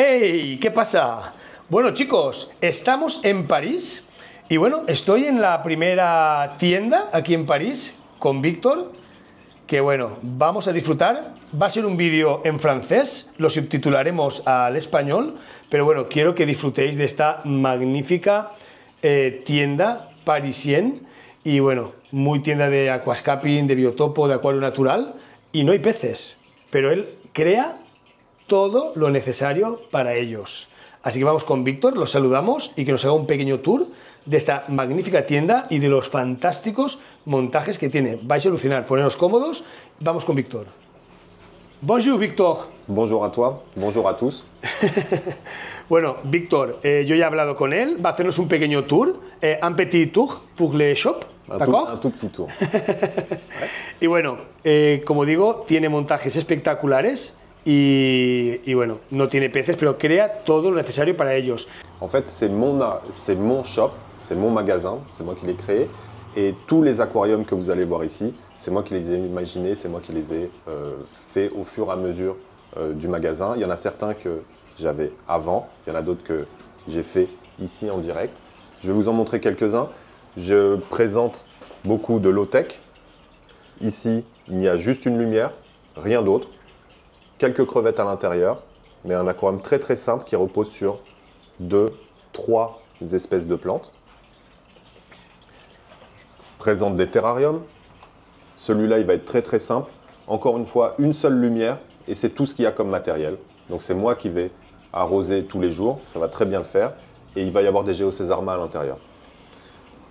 ¡Hey! ¿Qué pasa? Bueno, chicos, estamos en París y bueno, estoy en la primera tienda aquí en París con Víctor, que bueno, vamos a disfrutar. Va a ser un vídeo en francés, lo subtitularemos al español, pero bueno, quiero que disfrutéis de esta magnífica tienda parisien y bueno, muy tienda de aquascaping, de biotopo, de acuario natural, y no hay peces, pero él crea todo lo necesario para ellos. Así que vamos con Víctor, los saludamos y que nos haga un pequeño tour de esta magnífica tienda y de los fantásticos montajes que tiene. Vais a alucinar, poneros cómodos. Vamos con Víctor. Bonjour, Víctor. Bonjour à toi, bonjour à tous. Bueno, Víctor, yo ya he hablado con él, va a hacernos un pequeño tour, un petit tour pour le shop, ¿d'accord? Un tout petit tour. Y bueno, como digo, tiene montajes espectaculares y bueno, no tiene peces, pero crea todo lo necesario para ellos. En fait, c'est mon shop, c'est mon magasin, c'est moi qui l'ai créé. Et tous les aquariums que vous allez voir ici, c'est moi qui les ai imaginés, c'est moi qui les ai faits au fur et à mesure du magasin. Il y en a certains que j'avais avant, il y en a d'autres que j'ai fait ici en direct. Je vais vous en montrer quelques-uns. Je présente beaucoup de low-tech. Ici, il y a juste une lumière, rien d'autre. Quelques crevettes à l'intérieur, mais un aquarium très très simple qui repose sur 2-3 espèces de plantes. Je présente des terrariums. Celui-là, il va être très très simple. Encore une fois, une seule lumière et c'est tout ce qu'il y a comme matériel. Donc c'est moi qui vais arroser tous les jours, ça va très bien le faire. Et il va y avoir des Geocésarma à l'intérieur.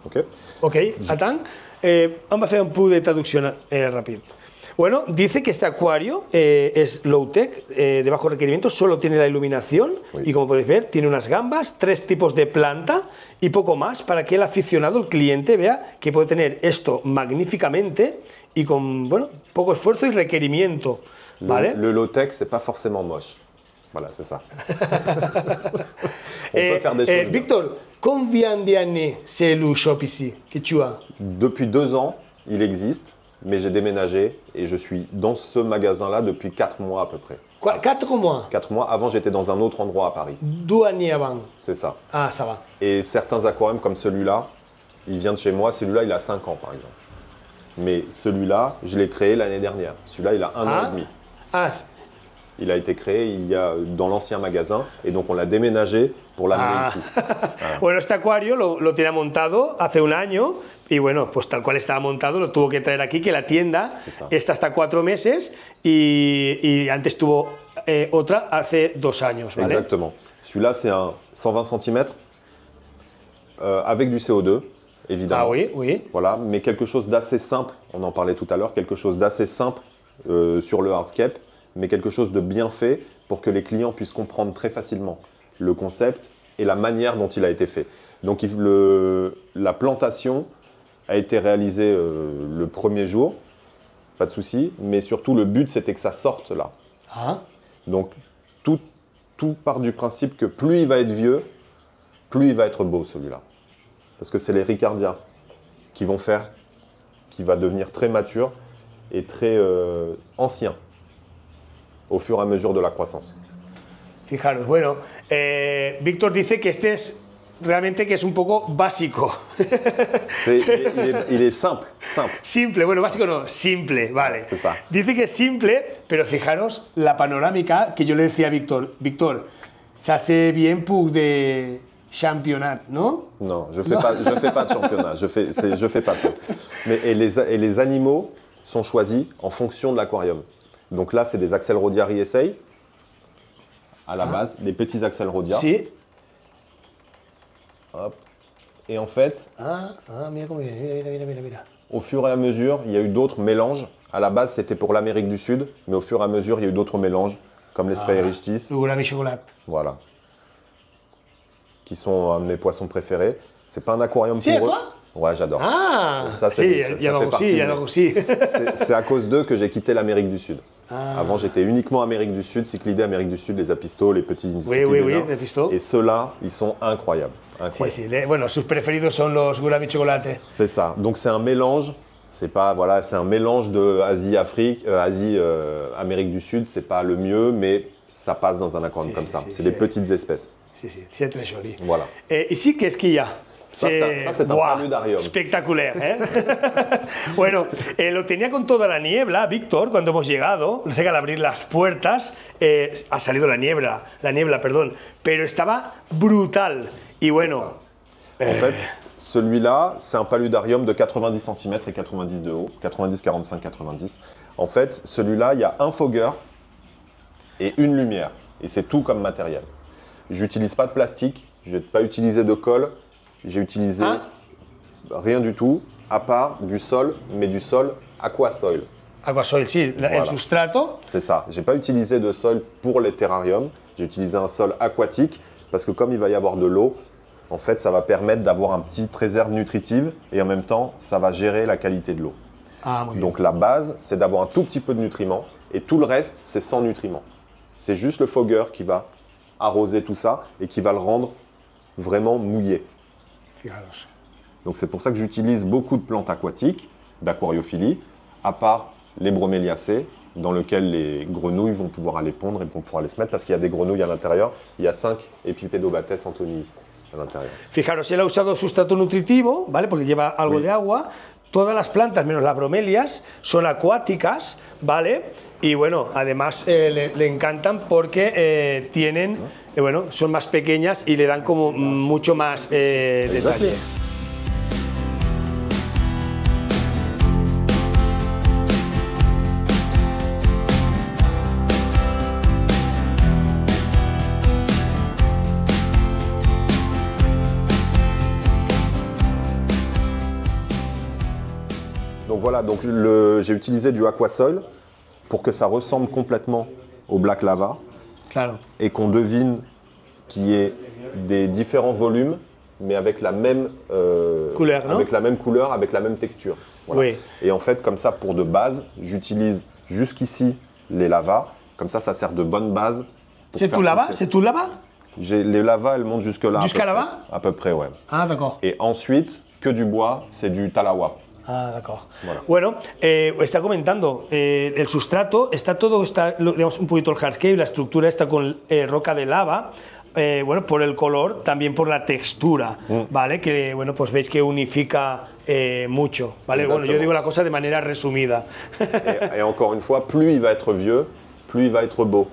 Ok? Ok, attends. On va faire un peu de traducción rápido. Bueno, dice que este acuario es low-tech, de bajo requerimiento, solo tiene la iluminación y como podéis ver tiene unas gambas, 3 tipos de planta y poco más para que el aficionado, el cliente, vea que puede tener esto magníficamente y con bueno, poco esfuerzo y requerimiento. ¿Vale? Le low-tech, c'est pas forcément moche. Voilà, c'est ça. On peut faire des choses Víctor, combien d'années c'est le shop ici que tu as? Depuis 2 ans, il existe. Mais j'ai déménagé et je suis dans ce magasin-là depuis 4 mois à peu près. Quoi, 4 mois? 4 mois. Avant, j'étais dans un autre endroit à Paris. 2 années avant? C'est ça. Ah, ça va. Et certains aquariums comme celui-là, il vient de chez moi. Celui-là, il a 5 ans par exemple. Mais celui-là, je l'ai créé l'année dernière. Celui-là, il a 1 an et demi. Ah, il a été créé dans l'ancien magasin et donc on l'a déménagé pour l'amener ici. Voilà. Bueno, este acuario lo tenía montado hace un año y bueno, pues tal cual estaba montado lo tuvo que traer aquí, que la tienda está hasta 4 meses y antes tuvo otra hace 2 años, ¿vale? Exactement. Celui-là, c'est un 120 cm avec du CO2, évidemment. Ah oui, oui. Voilà, mais quelque chose d'assez simple, on en parlait tout à l'heure, quelque chose d'assez simple sur le hardscape, mais quelque chose de bien fait pour que les clients puissent comprendre très facilement le concept et la manière dont il a été fait. Donc la plantation a été réalisée le premier jour, pas de souci, mais surtout le but c'était que ça sorte là. Ah. Donc tout part du principe que plus il va être vieux, plus il va être beau celui-là. Parce que c'est les Ricardia qui vont faire, qui va devenir très mature et très ancien au fur et à mesure de la croissance. Fijaros, bueno, Víctor dice que este es realmente que es un poco básico. Il est simple. Simple, bueno, básico no, simple, vale. C'est ça. Dice que es simple, pero fijaros la panorámica que yo le decía a Víctor. Víctor, ça c'est bien pour des championnats, ¿no? Non, je fais pas de championnat, je fais pas ça. Mais les animaux sont choisis en fonction de l'aquarium. Donc là, c'est des Axelrodia ESA à la base, des petits Axelrodia. Si. Hop. Et en fait, mira cómo viene, mira. Au fur et à mesure, il y a eu d'autres mélanges. À la base, c'était pour l'Amérique du Sud, mais au fur et à mesure, il y a eu d'autres mélanges, comme les Spherichtis. Le gulami chocolat. Voilà. Qui sont un de mes poissons préférés. C'est pas un aquarium pour eux. Toi? Ouais, j'adore. Ah, ça, il y en a aussi. C'est à cause d'eux que j'ai quitté l'Amérique du Sud. Avant, j'étais uniquement Amérique du Sud, Cyclidés Amérique du Sud, les apistos, les petits Oui, les apistos. Et ceux-là, ils sont incroyables. Sí. Bueno, sus preferidos son los gulami chocolate. C'est ça. Donc c'est un mélange. C'est pas voilà, c'est un mélange de Asie, Afrique, Asie, Amérique du Sud. C'est pas le mieux, mais ça passe dans un aquarium comme ça. C'est des petites espèces. C'est très joli. Voilà. Ici, qu'est-ce qu'il y a? Ça, c'est un paludarium. Espectacular, ¿eh? Bueno, lo tenía con toda la niebla, Víctor, cuando hemos llegado. No sé que al abrir las puertas ha salido la niebla, perdón, pero estaba brutal. Y bueno. En fait, celui-là, c'est un paludarium de 90 cm et 90 de haut, 90, 45, 90. En fait, celui-là, il y a un fogueur et une lumière. Et c'est tout comme matériel. J'utilise pas de plastique, je n'ai pas utilisé de colle. J'ai utilisé rien du tout, à part du sol, mais du sol aquasoil. Aquasoil, si, Voilà. El sustrato. C'est ça. J'ai pas utilisé de sol pour les terrariums. J'ai utilisé un sol aquatique parce que comme il va y avoir de l'eau, en fait, ça va permettre d'avoir un petit réserve nutritive et en même temps, ça va gérer la qualité de l'eau. Donc la base, c'est d'avoir un tout petit peu de nutriments et tout le reste, c'est sans nutriments. C'est juste le fogueur qui va arroser tout ça et qui va le rendre vraiment mouillé. Fijaros. Donc c'est pour ça que j'utilise beaucoup de plantes aquatiques, d'aquariophilie, à part les broméliacées, dans lesquelles les grenouilles vont pouvoir aller pondre et vont pouvoir aller se mettre, parce qu'il y a des grenouilles à l'intérieur. Il y a 5 Epipedobates anthonii à l'intérieur. Fijaros, él ha usado sustrato nutritivo, ¿vale? Porque lleva algo de agua. Todas las plantas, menos las bromelias, son acuáticas, ¿vale? Y bueno, además le encantan porque tienen, bueno, son más pequeñas y le dan como mucho más detalle. Donc voilà, donc j'ai utilisé du aquasoil pour que ça ressemble complètement au black lava. Claro. Et qu'on devine qu'il y ait des différents volumes, mais avec la même couleur, non? Avec la même couleur, avec la même texture. Voilà. Oui. Et en fait, comme ça, pour de base, j'utilise jusqu'ici les lavas. Comme ça sert de bonne base. C'est tout lava? C'est tout lava? Les lavas, elles montent jusque là. Jusqu'à là-bas? À peu près, ouais. Ah, d'accord. Et ensuite, que du bois, c'est du talawa. Ah, d'accord. Voilà. Bueno, está comentando, el sustrato está todo, digamos, un poquito el hardscape, la estructura está con roca de lava, bueno, por el color, también por la textura, ¿vale? Que, bueno, pues veis que unifica mucho, ¿vale? Exactement. Bueno, yo digo la cosa de manera resumida. Et encore une fois, plus il va être vieux, plus il va être beau.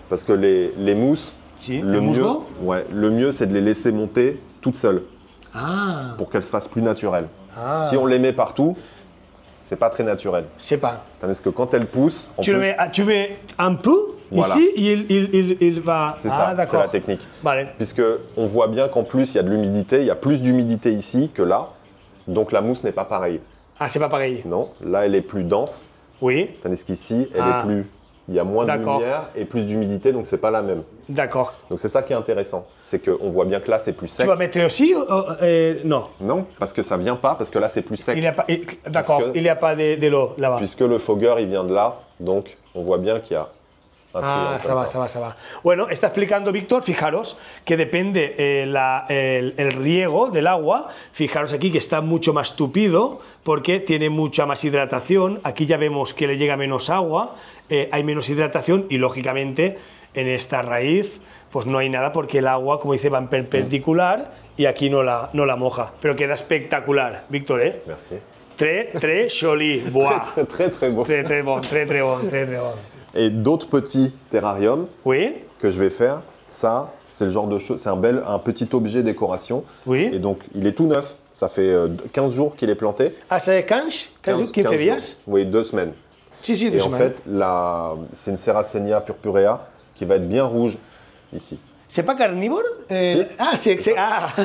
Parce que les mousses, Si, le mieux, c'est de les laisser monter toutes seules. Ah, Pour qu'elles se fassent plus naturelles. Ah. Si on les met partout, c'est pas très naturel. c'est pas. Tandis que quand elles poussent, Tu mets un peu Voilà. ici et il va. c'est Ah, ça, c'est d'accord. la technique. Vale. Puisque on voit bien qu'en plus il y a de l'humidité, il y a plus d'humidité ici que là, donc la mousse n'est pas pareille. Ah, c'est pas pareil. Non, là elle est plus dense, Oui, tandis qu'ici elle Ah. est plus, il y a moins de D'accord. lumière et plus d'humidité, donc c'est pas la même. d'accord. Donc c'est ça qui est intéressant, c'est qu'on voit bien que là c'est plus Tu sec. vas mettre aussi non. Non, parce que ça vient pas, parce que là c'est plus sec. D'accord, que- il n'y a pas de l'eau là-bas. Puisque le fogueur il vient de là, donc on voit bien qu'il y a un Ah, triangle ça comme va. Bueno, está explicando Víctor, fijaros que depende el riego del agua, fijaros aquí que está mucho más tupido porque tiene mucha más hidratación, aquí ya vemos que le llega menos agua, hay menos hidratación y lógicamente en esta raíz pues no hay nada porque el agua, como dice, va en perpendicular y aquí no la moja, pero queda espectacular, Víctor, ¿eh? Merci. Très joli, bois. Très beau. Très bon. Et d'autres petits terrariums Oui, que je vais faire, ça, c'est le genre de chose, c'est un petit objet décoration. oui. Et donc, il est tout neuf. Ça fait 15 jours qu'il est planté. ¿Hace 15 15 días? Oui, 2 semaines. Sí, Et en fait, c'est une Serracenia purpurea qui va être bien rouge ici. ¿C'est pas carnívoro? Si. Ah,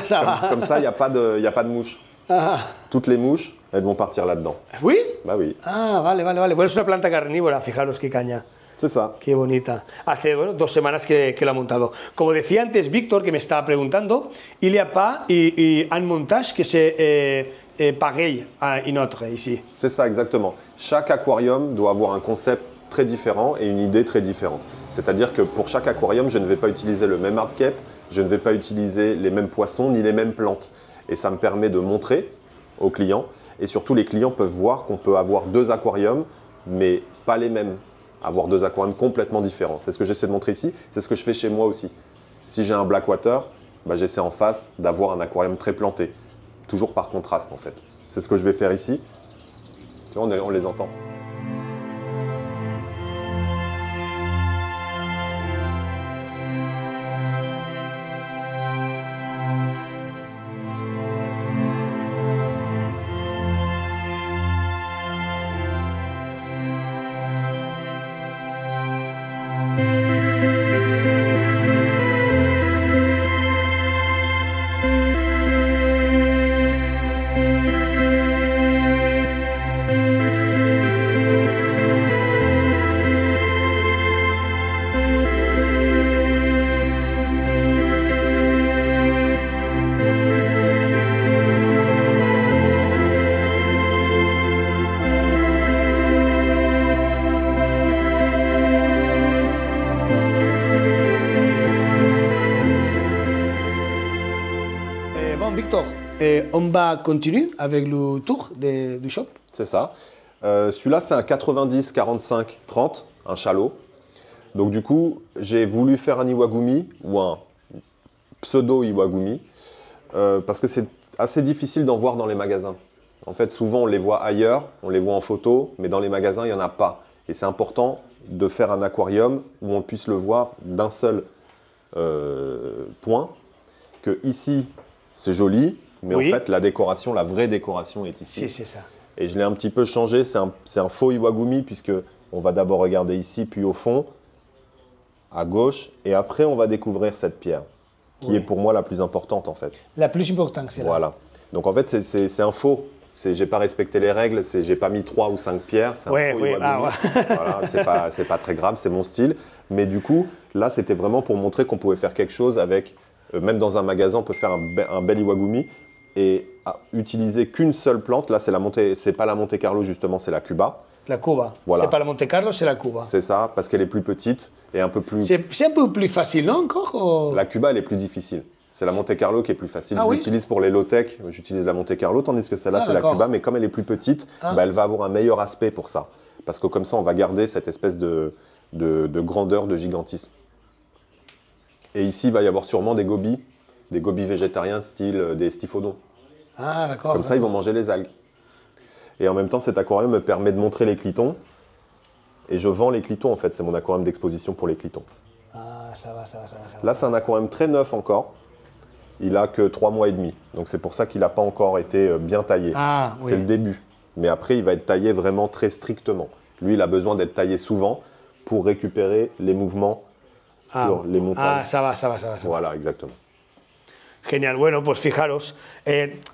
ça va. Comme ça, il n'y a pas de mouches. Ah, Toutes les mouches, elles vont partir là-dedans. ¿Oui? Bah oui, Ah, vale. Bueno, es una planta carnívora, fijaros qué caña. c'est ça. Qué bonita. Hace 2 semanas que lo ha montado. Como decía antes Víctor, que me estaba preguntando, il n'y a pas un montage que c'est pareil à une autre ici. C'est ça, exactement. Chaque aquarium doit avoir un concept très différent et une idée très différente. C'est-à-dire que pour chaque aquarium, je ne vais pas utiliser le même hardscape, je ne vais pas utiliser les mêmes poissons ni les mêmes plantes. Et ça me permet de montrer aux clients, et surtout les clients peuvent voir qu'on peut avoir 2 aquariums, mais pas les mêmes. avoir deux aquariums complètement différents. C'est ce que j'essaie de montrer ici, c'est ce que je fais chez moi aussi. Si j'ai un Blackwater, bah, j'essaie en face d'avoir un aquarium très planté, toujours par contraste en fait. C'est ce que je vais faire ici. Tu vois, on les entend. Bon, Victor, on va continuer avec le tour du shop. C'est ça. Celui-là, c'est un 90-45-30, un shallow. Donc du coup, j'ai voulu faire un Iwagumi ou un pseudo-Iwagumi parce que c'est assez difficile d'en voir dans les magasins. En fait, souvent, on les voit ailleurs, on les voit en photo, mais dans les magasins, il n'y en a pas. Et c'est important de faire un aquarium où on puisse le voir d'un seul point, que ici, c'est joli, mais oui. en fait, la décoration, la vraie décoration est ici. Si, c'est ça. Et je l'ai un petit peu changé, c'est un faux Iwagumi, puisque on va d'abord regarder ici, puis au fond, à gauche, et après, on va découvrir cette pierre, qui est pour moi la plus importante, en fait. La plus importante, c'est là. Voilà. Donc, en fait, c'est un faux. J'ai pas respecté les règles, j'ai pas mis 3 ou 5 pierres, c'est un faux Iwagumi. Ah, ouais. Voilà, c'est pas très grave, c'est mon style. Mais du coup, là, c'était vraiment pour montrer qu'on pouvait faire quelque chose avec, même dans un magasin, on peut faire un bel Iwagumi et utiliser qu'une seule plante. Là, c'est pas la Monte Carlo, justement, c'est la Cuba. La Cuba. Voilà. C'est pas la Monte Carlo, c'est la Cuba. C'est ça, parce qu'elle est plus petite et un peu plus... C'est un peu plus facile, non, encore ou... La Cuba, elle est plus difficile. C'est la Monte Carlo qui est plus facile. Ah, je oui. l'utilise pour les low-tech, j'utilise la Monte Carlo, tandis que celle-là, c'est la Cuba. Mais comme elle est plus petite, bah, elle va avoir un meilleur aspect pour ça. Parce que comme ça, on va garder cette espèce de grandeur, de gigantisme. Et ici, il va y avoir sûrement des gobies végétariens, style des stiphodons. Ah, d'accord. Comme ça, ils vont manger les algues. Et en même temps, cet aquarium me permet de montrer les clitons. Et je vends les clitons, en fait. C'est mon aquarium d'exposition pour les clitons. Ah, ça va. Là, c'est un aquarium très neuf encore. Il a que 3 mois et demi. Donc, c'est pour ça qu'il n'a pas encore été bien taillé. Ah, oui. C'est le début. Mais après, il va être taillé vraiment très strictement. Lui, il a besoin d'être taillé souvent pour récupérer les mouvements sur les montagnes. Ah, ça va. Voilà, exactement. Genial, bueno, pues fijaros,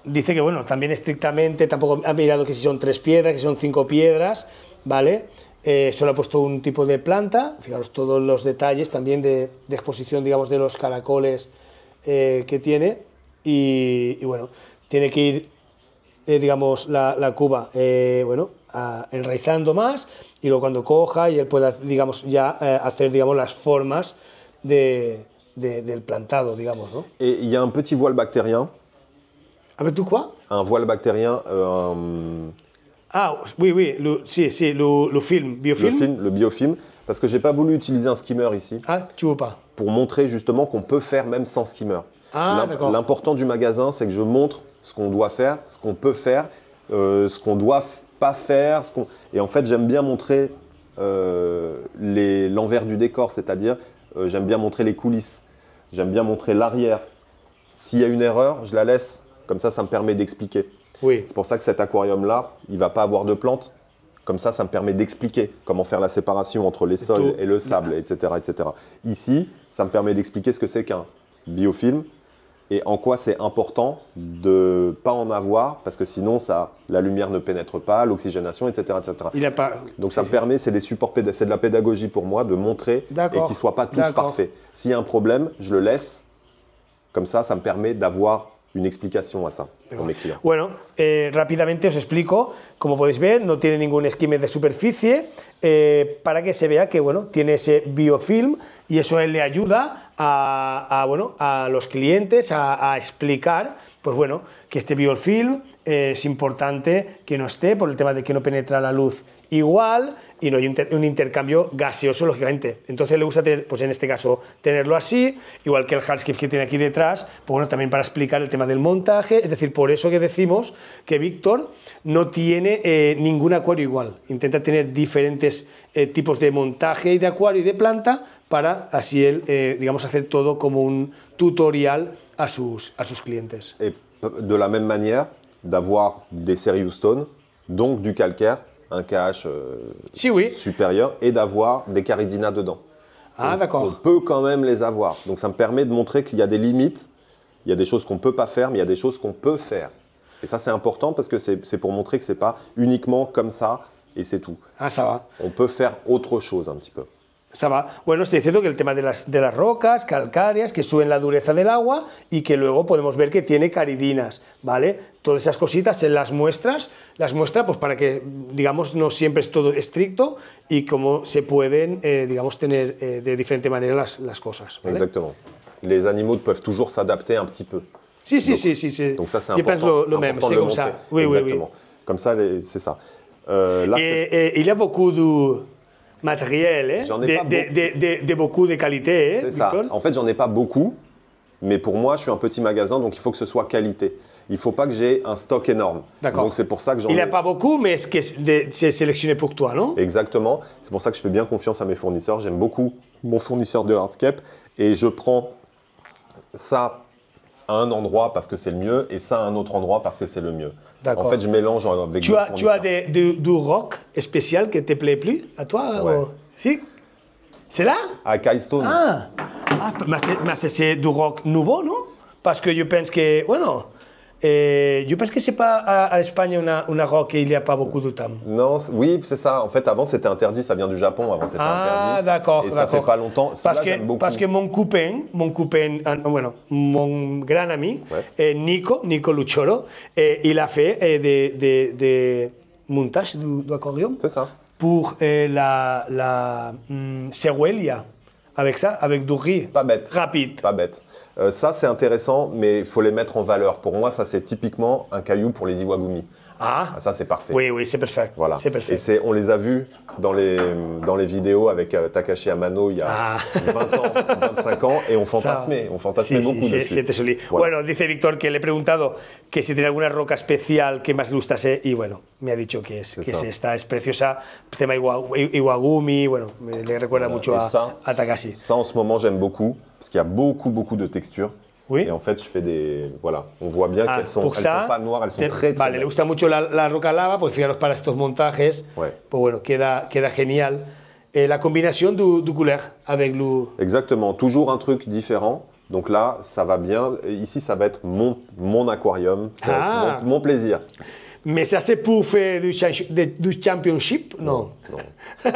dice que bueno, también estrictamente tampoco ha mirado que si son 3 piedras, que si son 5 piedras, ¿vale? Solo ha puesto un tipo de planta, fijaros todos los detalles también de exposición, digamos, de los caracoles que tiene y bueno, tiene que ir, digamos, la cuba, bueno, enraizando más y luego cuando coja y él pueda, digamos, ya hacer, digamos, las formas del plantado, digamos, ¿no? Et il y a un petit voile bactérien. Avec tout quoi? Un voile bactérien. Ah, oui, le film, biofilm. Le biofilm, parce que j'ai pas voulu utiliser un skimmer ici. Ah, tu veux pas? Pour montrer justement qu'on peut faire même sans skimmer. Ah, d'accord. L'important du magasin, c'est que je montre ce qu'on doit faire, ce qu'on peut faire, ce qu'on doit pas faire. Et en fait, j'aime bien montrer l'envers du décor, c'est-à-dire j'aime bien montrer les coulisses. J'aime bien montrer l'arrière. S'il y a une erreur, je la laisse. Comme ça, ça me permet d'expliquer. Oui. C'est pour ça que cet aquarium-là, il ne va pas avoir de plantes. Comme ça me permet d'expliquer comment faire la séparation entre les sols et le sable, etc., etc. Ici, ça me permet d'expliquer ce que c'est qu'un biofilm et en quoi c'est important de ne pas en avoir, parce que sinon, la lumière ne pénètre pas, l'oxygénation, etc., etc. Il a pas... Donc ça me permet, c'est des supports, c'est de la pédagogie pour moi, de montrer et qu'ils ne soient pas tous parfaits. S'il y a un problème, je le laisse. Comme ça me permet d'avoir une explicación a ça con mis clients. Bueno, rápidamente os explico. Como podéis ver, no tiene ningún esquema de superficie para que se vea que bueno, tiene ese biofilm y eso le ayuda a los clientes a explicar pues bueno, que este biofilm es importante que no esté por el tema de que no penetra la luz igual, y no hay un intercambio gaseoso, lógicamente. Entonces le gusta tener, pues en este caso, tenerlo así, igual que el hardscape que tiene aquí detrás, pues bueno, también para explicar el tema del montaje, es decir, por eso que decimos que Víctor no tiene ningún acuario igual, intenta tener diferentes tipos de montaje y de acuario y de planta para así él, digamos, hacer todo como un tutorial a sus clientes. Et de la même manière, d'avoir des séries Houston, donc du calcaire, un KH Sí, oui. supérieur, et d'avoir des Caridina dedans. Ah, On d'accord. peut quand même les avoir. Donc ça me permet de montrer qu'il y a des limites, il y a des choses qu'on ne peut pas faire, mais il y a des choses qu'on peut faire. Et ça c'est important parce que c'est pour montrer que ce n'est pas uniquement comme ça et c'est tout. Ah, ça va. On peut faire autre chose un petit peu. Ça va. Bueno, estoy diciendo que el tema de las rocas calcáreas que suben la dureza del agua y que luego podemos ver que tiene caridinas, ¿vale? Todas esas cositas en las muestra pues para que, digamos, no siempre es todo estricto y cómo se pueden, digamos, tener de diferente manera las cosas, ¿vale? Exactement. Les animaux peuvent toujours s'adapter un petit peu. Sí, sí, sí, sí, sí. Donc ça c'est Je important. pense le C'est même, important de c'est le comme montrer. ça. Oui, oui, oui. Exactement. Comme ça, c'est ça. Là, Il y a beaucoup de matériel, J'en ai pas de beaucoup de qualité, c'est ça. Victor. En fait, j'en ai pas beaucoup, mais pour moi, je suis un petit magasin, donc il faut que ce soit qualité. Il ne faut pas que j'ai un stock énorme. D'accord. Donc c'est pour ça que j'en Il n'y ai. a pas beaucoup, mais c'est sélectionné pour toi, non? Exactement. C'est pour ça que je fais bien confiance à mes fournisseurs. J'aime beaucoup mon fournisseur de hardscape et je prends ça à un endroit parce que c'est le mieux et ça à un autre endroit parce que c'est le mieux. D'accord. En fait, je mélange avec Tu mes as fournisseurs. du rock spécial qui te plaît plus à toi? Ouais. Si? C'est là? À Keystone. Ah, mais c'est du rock nouveau, non? Parce que je pense que, bueno, je pense que c'est pas à Espagne une rock et il n'y a pas beaucoup de temps. Non, oui, c'est ça. En fait, avant, c'était interdit. Ça vient du Japon. Avant, c'était Ah, interdit. d'accord, Et ça fait d'accord. pas longtemps. Parce Celui-là, j'aime beaucoup. que mon copain, bueno, mon grand ami, Ouais. Nico Luchoro, il a fait des montages d'aquarium C'est ça. pour la Seguelia, avec ça, avec du riz Pas bête. rapide. Pas bête. Ça, c'est intéressant, mais il faut les mettre en valeur. Pour moi, ça, c'est typiquement un caillou pour les iwagumi. Ah, Ah, ça, c'est parfait. oui, oui, c'est parfait. Voilà. C'est parfait. Et on les a vus dans les vidéos avec Takashi Amano il y a 20 ans, 25 ans, et on fantasmait Sí, beaucoup sí, dessus. c'était joli. Voilà. Bueno, dice Víctor que le he preguntado que si tiene alguna roca especial que más le gustase y bueno, me ha dicho que es ça. esta, es preciosa, tema Iwagumi, bueno, le recuerda mucho Et a Takashi. ça, en ce moment, j'aime beaucoup, parce qu'il y a beaucoup de textures. Oui. Et en fait, je fais des... Voilà, on voit bien Ah, qu'elles sont, pour elles ça, sont pas noires, elles sont te- très Vale, belles. le gusta mucho la roca lava, pues fijaros para estos montajes, Ouais. pues bueno, queda genial. La combinación du couleur avec le... Exactement, toujours un truc différent. Donc là, ça va bien. Et ici, ça va être mon aquarium, ça va Ah. être mon plaisir. Mais ça c'est pour faire du championship? Non. Non. Non,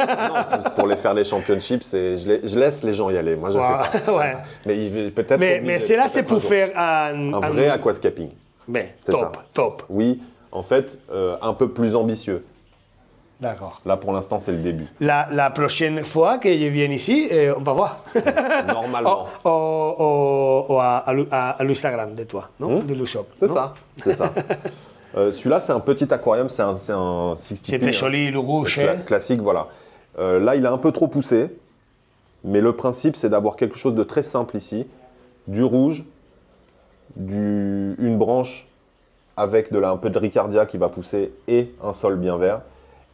pour les faire les championships, je laisse les gens y aller. Moi, je fais pas. Ouais. Mais peut-être. Mais c'est là, c'est peut-être pour un jour. faire un vrai aquascaping. Mais C'est top, ça. top. Oui, en fait, un peu plus ambitieux. D'accord. Là, pour l'instant, c'est le début. La prochaine fois que je vienne ici, on va voir. Normalement. O à l'Instagram de toi, non? De Lushop. C'est non? ça, c'est ça. Celui-là, c'est un petit aquarium, c'est un 60 C'est très joli, le rouge. C'est hein. classique, voilà. Là, il a un peu trop poussé, mais le principe, c'est d'avoir quelque chose de très simple ici. Du rouge, une branche avec un peu de ricardia qui va pousser et un sol bien vert.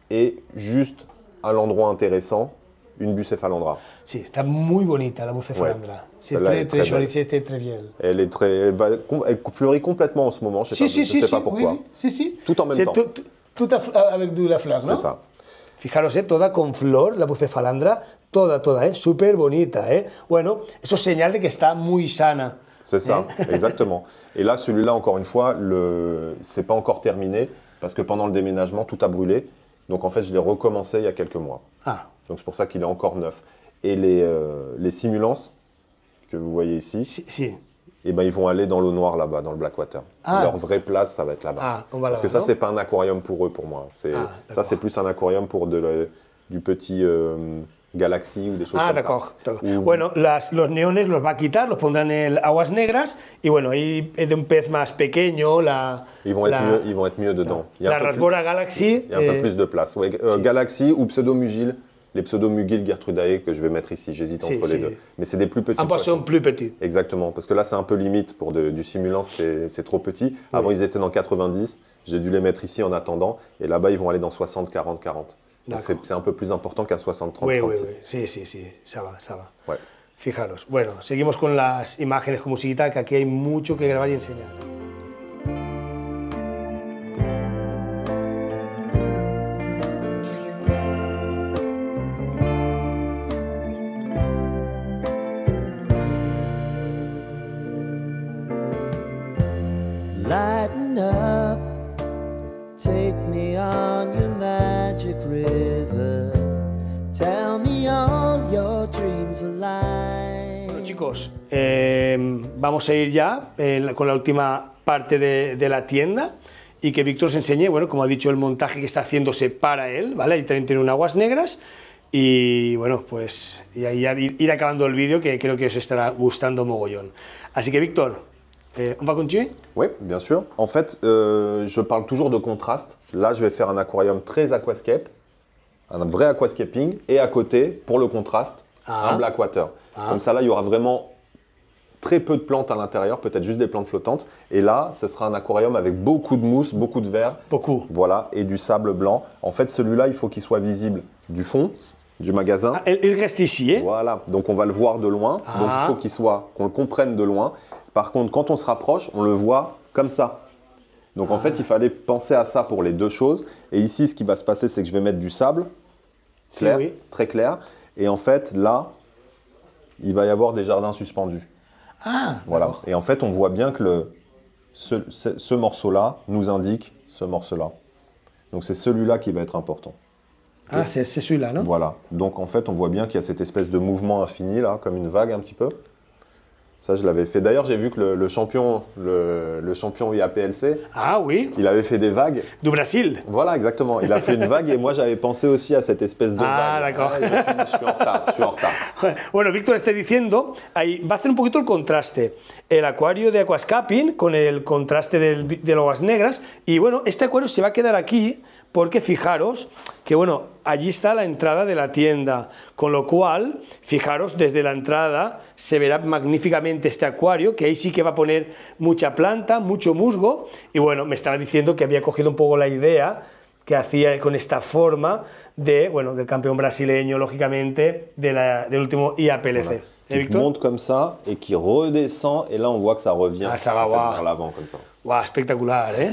Et juste à l'endroit intéressant, une bucephalandra. Sí, está muy bonita la bucefalandra. C'est Celle-là très, est très très jolie, belle. c'est très bien. Elle fleurit complètement en ce moment, je Si, sais si, pas si, pourquoi. oui, sí, sí. Tout en même C'est temps. Tout avec de la fleur, ¿no? C'est ça. Fijaros, toda con flor, la bucefalandra, toda, súper bonita, Bueno, eso es señal de que está muy sana. C'est ça, exactement. Et là, celui-là, encore une fois, c'est pas encore terminé parce que pendant le déménagement, tout a brûlé. Donc en fait, je l'ai recommencé il y a quelques mois. Ah, Donc c'est pour ça qu'il est encore neuf. Et les simulances que vous voyez ici, sí. eh ben, ils vont aller dans l'eau noire là-bas, dans le Blackwater. Ah. Leur vraie place, ça va être là-bas. Ah, on va Parce que là-bas, ça, non? c'est pas un aquarium pour eux, pour moi. Ah, Ça, c'est plus un aquarium pour du petit Galaxy ou des choses Ah, comme d'accord. ça. Ou- Bueno, los neones los va a quitar, los pondrán en aguas negras y bueno, ahí es de un pez más pequeño, ils vont être mieux dedans. Il y a la un peu Rasbora Galaxy. il y a un peu plus de place. Ouais, Galaxy ou Pseudomugil, les Pseudomugil Gertrudae que je vais mettre ici, j'hésite entre les deux. Mais c'est des plus petits Un poisson plus petit. Exactement, parce que là c'est un peu limite pour du simulant, c'est trop petit. Avant ils étaient dans 90, j'ai dû les mettre ici en attendant, et là-bas ils vont aller dans 60, 40, 40. Donc c'est un peu plus important qu'un 60, 30, Oui, 36. oui, oui. Sí, ça va, ça va. Ouais. Fijaros. Bueno, seguimos con las imágenes con musiquita, que aquí hay mucho que grabar y enseñar. Lighten up, take me on your magic river. Tell me all your dreams alive. Bueno, chicos, vamos a ir ya con la última parte de la tienda y que Víctor os enseñe, bueno, como ha dicho, el montaje que está haciéndose para él, ¿vale? Ahí también tiene un aguas negras y bueno, pues y ahí ya ir acabando el vídeo, que creo que os estará gustando mogollón. Así que Víctor, on va continuer? Oui, bien sûr. En fait, je parle toujours de contraste. Là, je vais faire un aquarium très aquascape, un vrai aquascaping, et à côté, pour le contraste, un blackwater. Comme ça, là, il y aura vraiment très peu de plantes à l'intérieur, peut-être juste des plantes flottantes. Et là, ce sera un aquarium avec beaucoup de mousse, beaucoup de verre. Beaucoup. Voilà, et du sable blanc. En fait, celui-là, il faut qu'il soit visible du fond du magasin. Ah, il reste ici, hein? Voilà, donc on va le voir de loin. Donc il faut qu'on le comprenne de loin. Par contre, quand on se rapproche, on le voit comme ça. Donc en fait, il fallait penser à ça pour les deux choses. Et ici, ce qui va se passer, c'est que je vais mettre du sable clair, oui. très clair. Et en fait, là, il va y avoir des jardins suspendus. Ah, Voilà. Et en fait, on voit bien que ce morceau-là nous indique ce morceau-là. Donc c'est celui-là qui va être important. ah c'est celui-là, non? Voilà. Donc en fait, on voit bien qu'il y a cette espèce de mouvement infini là, comme une vague un petit peu. Ça, je l'avais fait. D'ailleurs, j'ai vu que le champion IAPLC, Ah oui, il avait fait des vagues. du Brasil. Voilà, exactement. Il a fait une vague et moi, j'avais pensé aussi à cette espèce de Ah, vague. d'accord. Je suis en retard. Bueno, Víctor está diciendo, ahí va a hacer un poquito el contraste. El acuario de aquascaping con el contraste de aguas negras. Y bueno, este acuario se va a quedar aquí porque fijaros que bueno, allí está la entrada de la tienda. Con lo cual, fijaros, desde la entrada se verá magníficamente este acuario, que ahí sí que va a poner mucha planta, mucho musgo. Y bueno, me estaba diciendo que había cogido un poco la idea que hacía con esta forma de, bueno, del campeón brasileño, lógicamente, del último IAPLC. Voilà. Qui monte comme ça et qui redescend et là on voit que ça revient Ah, ça va, en fait, wow. vers l'avant comme ça. ¡Guau! Espectacular, ¿eh?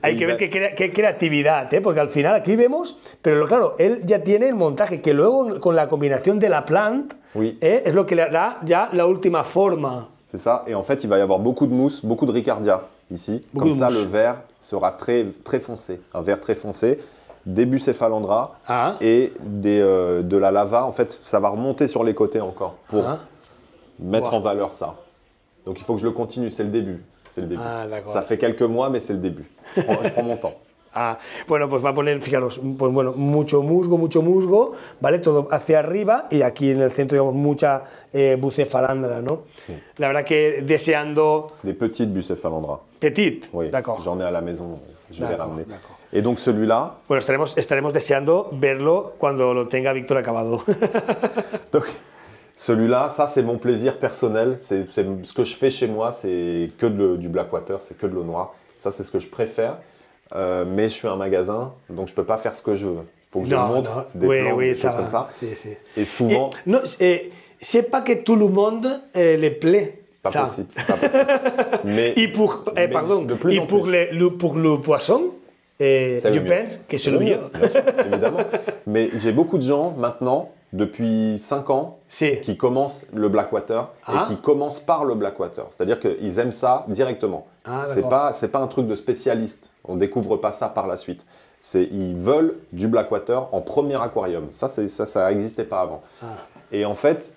Hay que ver qué creatividad, ¿eh? Porque al final aquí vemos, pero claro, él ya tiene el montaje, que luego con la combinación de la plant, Oui. es lo que le da ya la última forma. C'est ça. Et en fait, il va y avoir beaucoup de mousse, beaucoup de ricardia ici. Beaucoup Comme de ça, mousse. le vert sera très, très foncé. Un vert très foncé, des bucéphalandra Ah. et de la lava. En fait, ça va remonter sur les côtés encore pour Ah. mettre Wow. en valeur ça. Donc, il faut que je le continue. C'est le début. C'est le début. Ah, d'accord. Ça fait quelques mois, mais c'est le début. Je prends mon temps. Ah, bueno, pues va a poner, fijaros, pues bueno, mucho musgo, ¿vale? Todo hacia arriba y aquí en el centro, digamos, mucha bucefalandra, ¿no? Sí. La verdad que deseando Des petites bucéphalandra. petit, Oui, d'accord. j'en ai à la maison. Je vais les D'accord, ramener. d'accord. Et donc, celui-là, Bueno, estaremos deseando verlo cuando lo tenga Víctor acabado. donc, celui-là, ça c'est mon plaisir personnel. C'est ce que je fais chez moi, c'est que du Blackwater, c'est que de l'eau noire. Ça, c'est ce que je préfère. Mais je suis un magasin, donc je peux pas faire ce que je veux. Il faut que je montre des plans, des choses comme ça. Sí, sí. Et souvent, No, c'est pas que tout le monde le plaît. pas ça. possible, c'est pas possible. Mais, Et pour, mais pardon, de plus et en pour plus. pour le poisson, C'est le je mieux. pense que c'est le mieux. bien sûr, évidemment. Mais j'ai beaucoup de gens maintenant, depuis 5 ans, Si. qui commencent le Blackwater Ah. et qui commencent par le Blackwater. C'est-à-dire qu'ils aiment ça directement. Ah, C'est pas un truc de spécialiste. On découvre pas ça par la suite. Ils veulent du Blackwater en premier aquarium. Ça n'existait pas avant. Ah. Et en fait,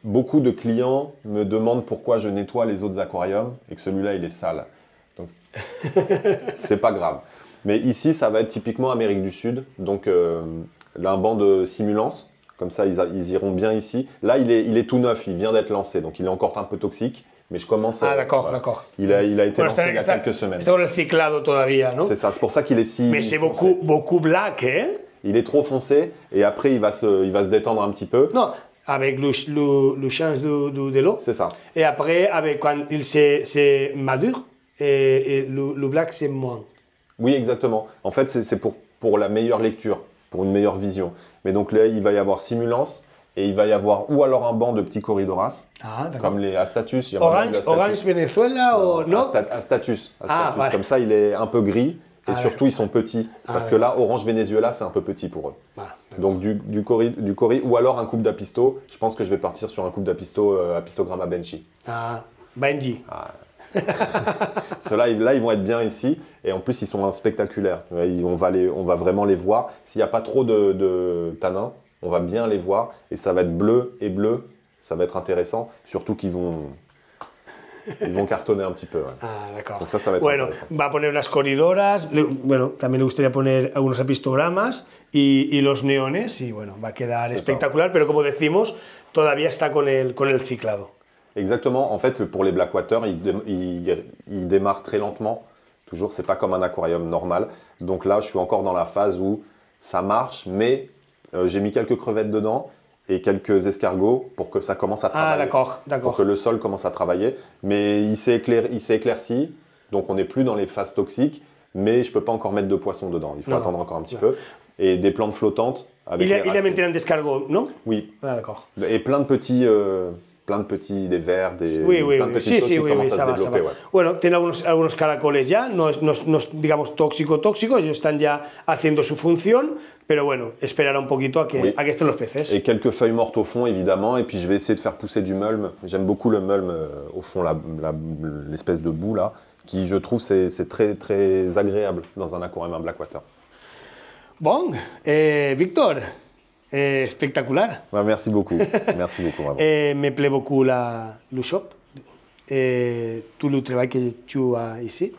beaucoup de clients me demandent pourquoi je nettoie les autres aquariums et que celui-là, il est sale. Donc, c'est pas grave. Mais ici, ça va être typiquement Amérique du Sud. Donc, Là, un banc de simulance. Comme ça, ils iront bien ici. Là, il est tout neuf, il vient d'être lancé, donc il est encore un peu toxique. Mais je commence à... Ah, d'accord, voilà. d'accord. Il a été lancé il y a quelques semaines. Está con el ciclado todavía, ¿no? C'est ça, c'est pour ça qu'il est si Mais c'est foncé. beaucoup black, hein? Il est trop foncé et après il va se détendre un petit peu. Non, avec le change de l'eau. C'est ça. Et après, avec, quand il se madure, et le black, c'est moins. Oui, exactement. En fait, c'est pour la meilleure lecture, pour une meilleure vision. Mais donc là, il va y avoir simulance et il va y avoir ou alors un banc de petits corridoras, comme les Astatus. Il y a Orange Venezuela ou non? Astatus. Ah, vale. Comme ça, il est un peu gris et surtout, ils sont petits. Parce que là, Orange Venezuela, c'est un peu petit pour eux. Donc du cori ou alors un coupe d'apisto. Je pense que je vais partir sur un coupe d'apisto, Apistogramma Benchi. Ah, Benji. Ceux-là, ils vont être bien ici et en plus, ils sont spectaculaires. On va vraiment les voir. S'il n'y a pas trop de tanins, on va bien les voir et ça va être bleu et bleu. Ça va être intéressant, surtout qu'ils vont cartonner un petit peu. Ouais. Ah, d'accord. Donc ça va être bueno, intéressant. va a poner las corridoras, bueno, también le gustaría poner algunos apistogramas y los neones y bueno, va a quedar espectacular, pero como decimos, todavía está con el ciclado. Exactement. En fait, pour les Blackwater, ils démarrent très lentement. Toujours, c'est pas comme un aquarium normal. Donc là, je suis encore dans la phase où ça marche, mais j'ai mis quelques crevettes dedans et quelques escargots pour que ça commence à travailler. Ah, d'accord. Pour que le sol commence à travailler. Mais il s'est éclairci, donc on n'est plus dans les phases toxiques, mais je ne peux pas encore mettre de poissons dedans. Il faut attendre encore un petit peu. Et des plantes flottantes avec les racines. Il a maintenu un descargot, non? Oui. Ah, d'accord. Et plein de petits, des vers, plein de petites choses qui commencent à se développer. Ouais. Bueno, tiene algunos caracoles ya, no es digamos tóxico, ellos están ya haciendo su función, pero bueno, esperará un poquito a que estén los peces. Et quelques feuilles mortes au fond, évidemment, et puis je vais essayer de faire pousser du mulm. J'aime beaucoup le mulm au fond, l'espèce de boue là, qui je trouve c'est très, très agréable dans un aquarium, un Blackwater. Bon, Victor, espectacular. Ouais, merci beaucoup, merci beaucoup vraiment. Me plaît beaucoup le shop, tout le travail que tu as ici.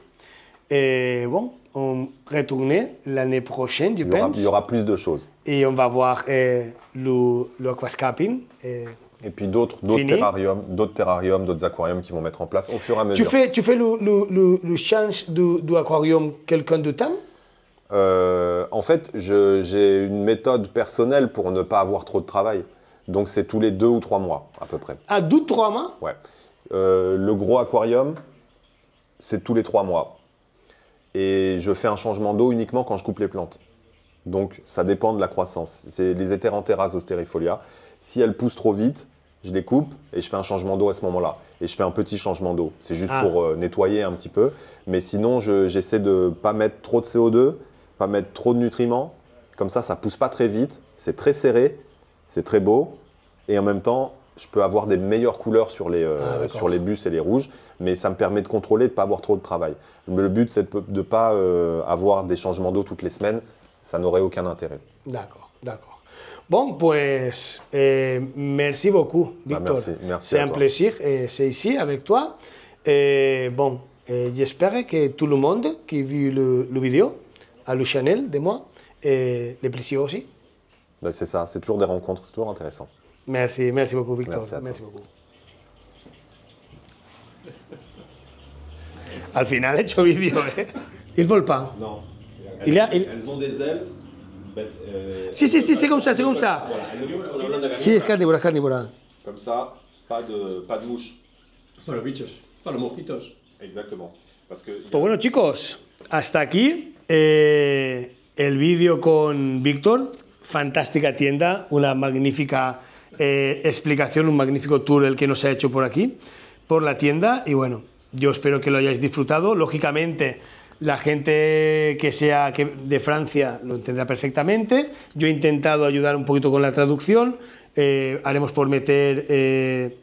Bon, on retourne l'année prochaine, je pense. Il y aura plus de choses. Et on va voir le aquascaping. Et puis d'autres terrariums, d'autres aquariums qui vont mettre en place au fur et à mesure. Tu fais le change d'aquarium quelqu'un de temps? En fait, j'ai une méthode personnelle pour ne pas avoir trop de travail. Donc, c'est tous les 2 ou 3 mois, à peu près. Ah, 2 ou 3 mois? Ouais. Le gros aquarium, c'est tous les 3 mois. Et je fais un changement d'eau uniquement quand je coupe les plantes. Donc, ça dépend de la croissance. C'est les Heteranthera zosterifolia. Si elles poussent trop vite, je les coupe et je fais un changement d'eau à ce moment-là. Et je fais un petit changement d'eau. C'est juste pour nettoyer un petit peu. Mais sinon, j'essaie de ne pas mettre trop de CO2, pas mettre trop de nutriments. Comme ça ne pousse pas très vite. C'est très serré, c'est très beau. Et en même temps, je peux avoir des meilleures couleurs sur les bus et les rouges. Mais ça me permet de contrôler, de ne pas avoir trop de travail. Le but, c'est de ne pas avoir des changements d'eau toutes les semaines. Ça n'aurait aucun intérêt. D'accord, d'accord. Bon, pues, merci beaucoup, Victor. Merci c'est un plaisir, c'est ici avec toi. Bon, j'espère que tout le monde qui a vu le vidéo à le channel de moi, les plaisir aussi. Ben c'est ça, c'est toujours des rencontres, c'est toujours intéressant. Merci beaucoup, Victor. Merci beaucoup. Al final he hecho vídeo, ¿eh? Il vole pas. Non. Elles ont des ailes. Sí, c'est comme ça, c'est comme ça. Sí, es carnívora, es carnívora. Comme ça, pas de mouches. Para los bichos, para los mosquitos. Exactement. Parce que Pues bueno, chicos, hasta aquí el vídeo con Víctor. Fantástica tienda, una magnífica explicación, un magnífico tour el que nos ha hecho por aquí, por la tienda. Y bueno, yo espero que lo hayáis disfrutado. Lógicamente, la gente que sea de Francia lo entenderá perfectamente. Yo he intentado ayudar un poquito con la traducción. Haremos por meter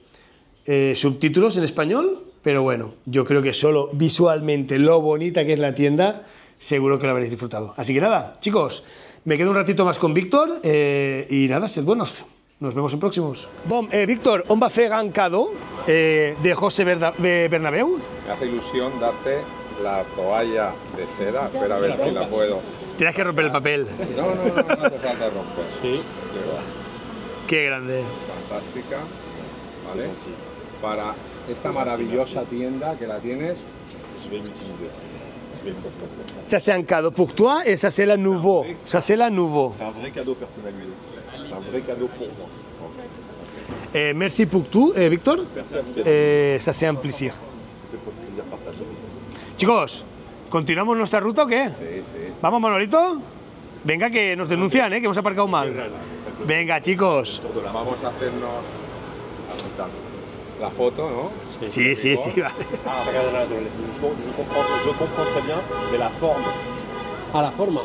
subtítulos en español, pero bueno, yo creo que solo visualmente lo bonita que es la tienda, seguro que lo habréis disfrutado. Así que nada, chicos, me quedo un ratito más con Víctor y nada, sed buenos. Nos vemos en próximos. Bon, Víctor, on va fer un cadeau de José Bernabéu. Me hace ilusión darte la toalla de seda. Espera a ver si la puedo. Tienes que romper el papel. No hace falta romper. Sí. Qué grande. Fantástica. ¿Vale? Para esta maravillosa tienda que la tienes. Ça c'est un cadeau pour toi et ça c'est la nouveau. Ça c'est la nouveau. C'est un vrai cadeau personnalisé. C'est un vrai cadeau pour moi. Merci pour tout, Víctor. Merci à vous. Ça c'est un plaisir. C'était pour plaisir partagé. Chicos, ¿continuamos nuestra ruta o qué? Sí. ¿Vamos, Manolito? Venga, que nos denuncian, que hemos aparcado mal. Venga, chicos. Vamos a hacernos la foto, ¿no? Sí, vale. Ah, regarde la naturaleza. Je comprends très bien, mais la forme. A la forma.